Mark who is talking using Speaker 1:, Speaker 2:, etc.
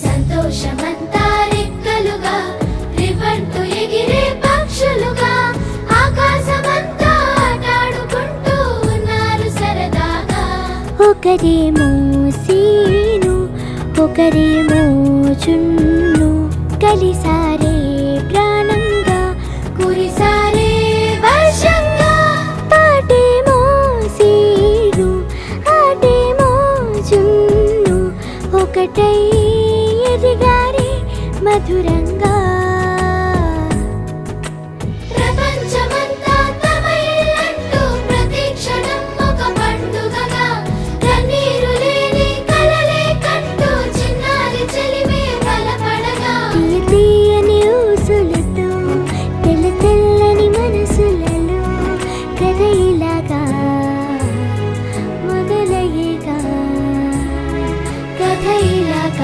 Speaker 1: సంతోషమంతా రెక్కలుగా రివ్వంటూ ఎగిరే పక్షులుగా ఆకాశమంతా ఆటాడుకుంటూ ఉన్నారు సరదాగా. ఒకరేమో సీను ఒకరేమో చున్ను కలిసారే ప్రాణంగా కురిసారే వర్షంగా. పాటేమో సీను ఆటేమో చున్ను ఒకటై ఎదిగారే మధురంగా.